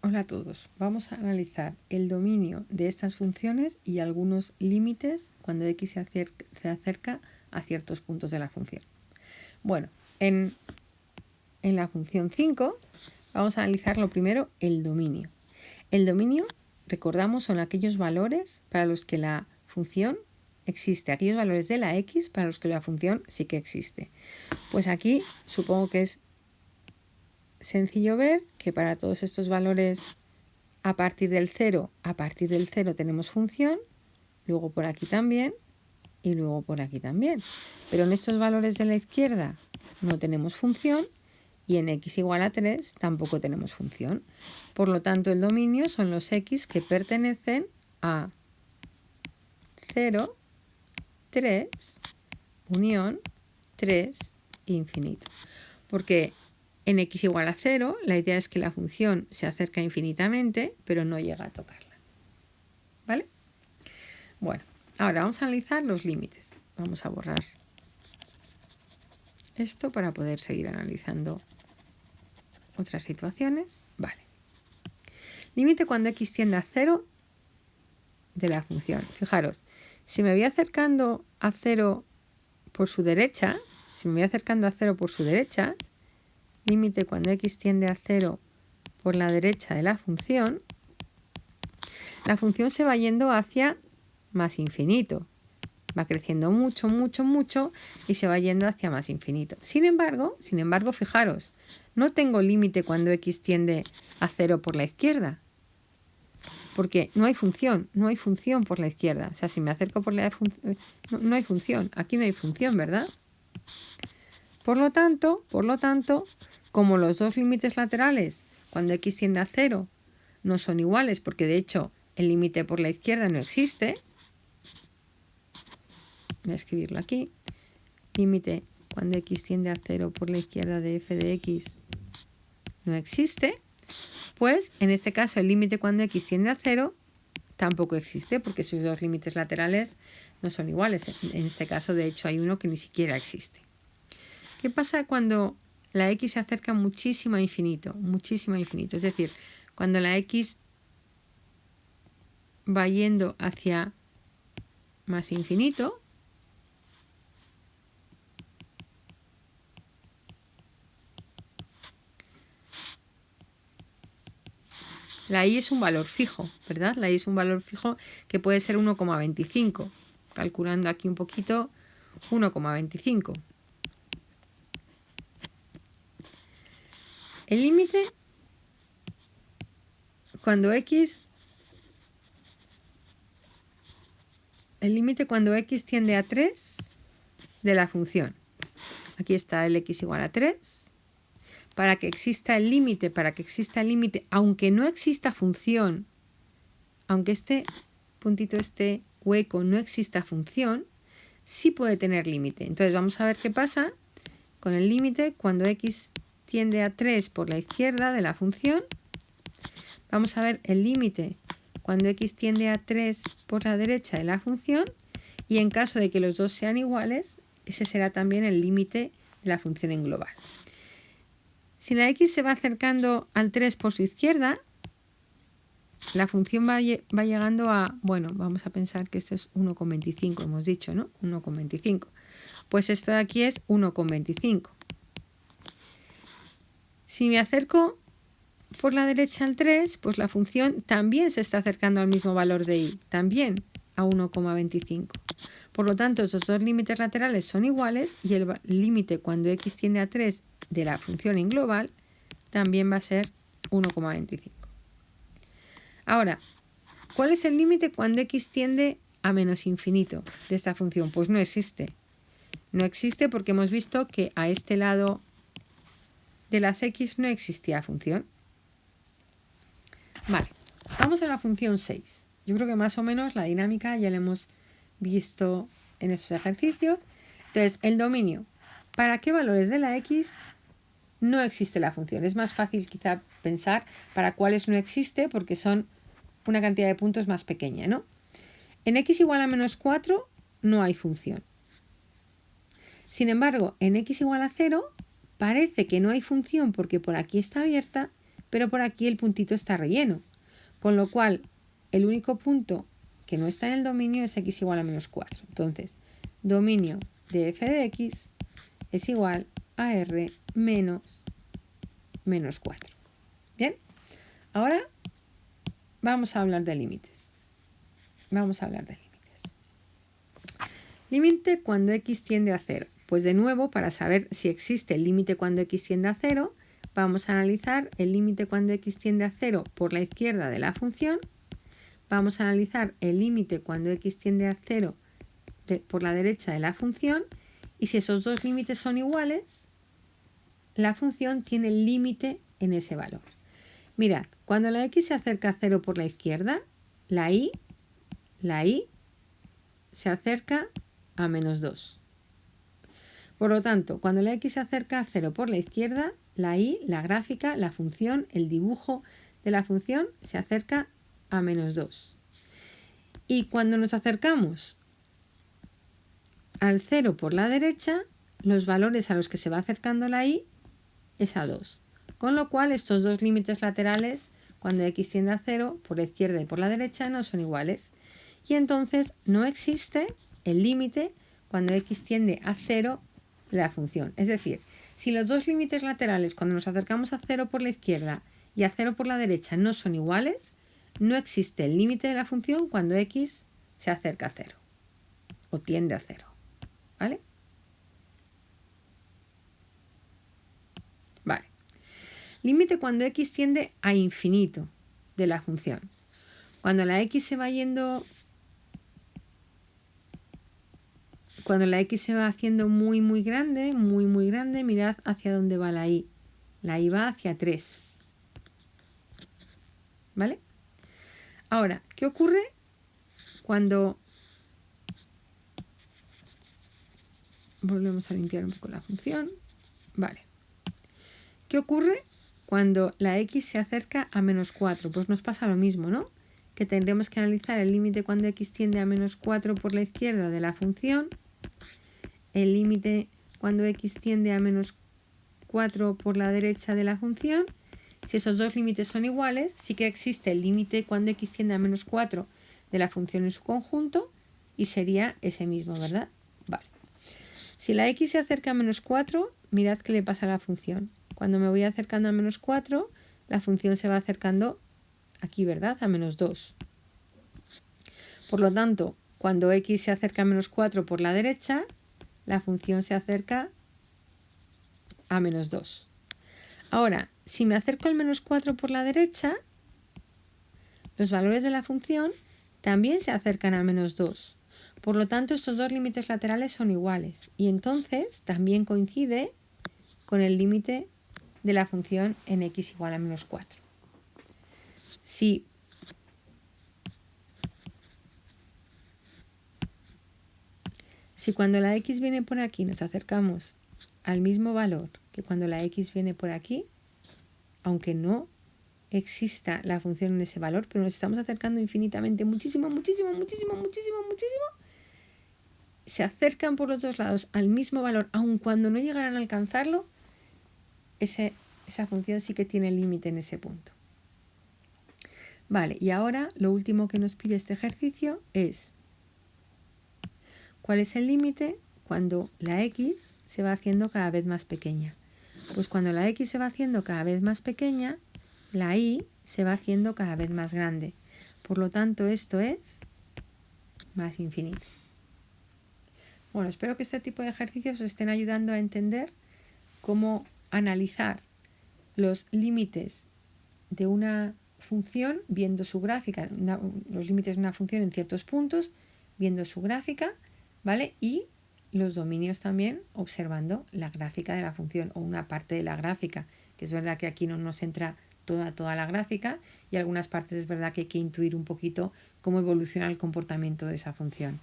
Hola a todos. Vamos a analizar el dominio de estas funciones y algunos límites cuando x se acerca a ciertos puntos de la función. Bueno, en la función 5 vamos a analizar lo primero el dominio. El dominio, recordamos, son aquellos valores para los que la función existe, aquellos valores de la x para los que la función sí que existe. Pues aquí supongo que es sencillo ver que para todos estos valores a partir del 0 tenemos función, luego por aquí también y luego por aquí también. Pero en estos valores de la izquierda no tenemos función y en x igual a 3 tampoco tenemos función. Por lo tanto, el dominio son los x que pertenecen a 0, 3, unión 3, infinito. Porque en x igual a 0, la idea es que la función se acerca infinitamente, pero no llega a tocarla. ¿Vale? Bueno, ahora vamos a analizar los límites. Vamos a borrar esto para poder seguir analizando otras situaciones. Vale. Límite cuando x tiende a 0 de la función. Fijaros, si me voy acercando a 0 por su derecha, límite cuando x tiende a 0 por la derecha de la función se va yendo hacia más infinito. Va creciendo mucho, mucho, mucho y se va yendo hacia más infinito. Sin embargo, fijaros, no tengo límite cuando x tiende a 0 por la izquierda. Porque no hay función por la izquierda. O sea, si me acerco por la función, no hay función. Aquí no hay función, ¿verdad? Por lo tanto, como los dos límites laterales, cuando x tiende a 0, no son iguales, porque de hecho el límite por la izquierda no existe. Voy a escribirlo aquí. Límite cuando x tiende a 0 por la izquierda de f de x no existe. Pues en este caso el límite cuando x tiende a 0 tampoco existe, porque sus dos límites laterales no son iguales. En este caso, de hecho, hay uno que ni siquiera existe. ¿Qué pasa cuando la x se acerca muchísimo a infinito? Muchísimo a infinito. Es decir, cuando la x va yendo hacia más infinito, la y es un valor fijo, ¿verdad? La y es un valor fijo que puede ser 1,25. Calculando aquí un poquito, 1,25. El límite cuando x tiende a 3 de la función. Aquí está el x igual a 3. Para que exista el límite, aunque no exista función, aunque este puntito, este hueco no exista función, sí puede tener límite. Entonces vamos a ver qué pasa con el límite cuando x tiende a 3 por la izquierda de la función. Vamos a ver el límite cuando x tiende a 3 por la derecha de la función, y en caso de que los dos sean iguales, ese será también el límite de la función en global. Si la x se va acercando al 3 por su izquierda, la función va llegando a, bueno, vamos a pensar que esto es 1,25, hemos dicho, ¿no? 1,25. Pues esto de aquí es 1,25. Si me acerco por la derecha al 3, pues la función también se está acercando al mismo valor de y, también a 1,25. Por lo tanto, esos dos límites laterales son iguales y el límite cuando x tiende a 3 de la función en global también va a ser 1,25. Ahora, ¿cuál es el límite cuando x tiende a menos infinito de esta función? Pues no existe. No existe porque hemos visto que a este lado de las x no existía función. Vale, vamos a la función 6. Yo creo que más o menos la dinámica ya la hemos visto en esos ejercicios. Entonces, el dominio. ¿Para qué valores de la x no existe la función? Es más fácil quizá pensar para cuáles no existe porque son una cantidad de puntos más pequeña, ¿no? En x igual a menos 4 no hay función. Sin embargo, en x igual a 0 parece que no hay función porque por aquí está abierta, pero por aquí el puntito está relleno, con lo cual el único punto que no está en el dominio es x igual a menos 4. Entonces, dominio de f de x es igual a r menos 4. Bien, ahora vamos a hablar de límites. Límite cuando x tiende a 0. Pues de nuevo, para saber si existe el límite cuando x tiende a 0, vamos a analizar el límite cuando x tiende a 0 por la izquierda de la función. Vamos a analizar el límite cuando x tiende a 0 por la derecha de la función. Y si esos dos límites son iguales, la función tiene el límite en ese valor. Mirad, cuando la x se acerca a 0 por la izquierda, la y se acerca a menos 2. Por lo tanto, cuando la x se acerca a 0 por la izquierda, la y, la gráfica, la función, el dibujo de la función se acerca a menos 2. Y cuando nos acercamos al 0 por la derecha, los valores a los que se va acercando la y es a 2. Con lo cual, estos dos límites laterales, cuando x tiende a 0, por la izquierda y por la derecha, no son iguales. Y entonces no existe el límite cuando x tiende a 0 de la función. Es decir, si los dos límites laterales cuando nos acercamos a 0 por la izquierda y a 0 por la derecha no son iguales, no existe el límite de la función cuando x se acerca a 0 o tiende a 0. ¿Vale? Vale. Límite cuando x tiende a infinito de la función. Cuando la x se va yendo... Cuando la x se va haciendo muy grande, mirad hacia dónde va la y. La y va hacia 3. ¿Vale? Ahora, ¿qué ocurre cuando... Volvemos a limpiar un poco la función. Vale. ¿Qué ocurre cuando la x se acerca a menos 4? Pues nos pasa lo mismo, ¿no? Que tendremos que analizar el límite cuando x tiende a menos 4 por la izquierda de la función, el límite cuando x tiende a menos 4 por la derecha de la función. Si esos dos límites son iguales, sí que existe el límite cuando x tiende a menos 4 de la función en su conjunto y sería ese mismo, ¿verdad? Vale. Si la x se acerca a menos 4, mirad qué le pasa a la función. Cuando me voy acercando a menos 4, la función se va acercando aquí, ¿verdad? A menos 2. Por lo tanto, cuando x se acerca a menos 4 por la derecha, la función se acerca a menos 2. Ahora, si me acerco al menos 4 por la derecha, los valores de la función también se acercan a menos 2. Por lo tanto, estos dos límites laterales son iguales. Y entonces también coincide con el límite de la función en x igual a menos 4. Si cuando la x viene por aquí nos acercamos al mismo valor que cuando la x viene por aquí, aunque no exista la función en ese valor, pero nos estamos acercando infinitamente, muchísimo, se acercan por los dos lados al mismo valor, aun cuando no llegaran a alcanzarlo, esa función sí que tiene límite en ese punto. Vale, y ahora lo último que nos pide este ejercicio es ¿cuál es el límite cuando la x se va haciendo cada vez más pequeña? Pues cuando la x se va haciendo cada vez más pequeña, la y se va haciendo cada vez más grande. Por lo tanto, esto es más infinito. Bueno, espero que este tipo de ejercicios os estén ayudando a entender cómo analizar los límites de una función viendo su gráfica, los límites de una función en ciertos puntos, viendo su gráfica, ¿vale? Y los dominios también observando la gráfica de la función o una parte de la gráfica, que es verdad que aquí no nos entra toda la gráfica y algunas partes es verdad que hay que intuir un poquito cómo evoluciona el comportamiento de esa función.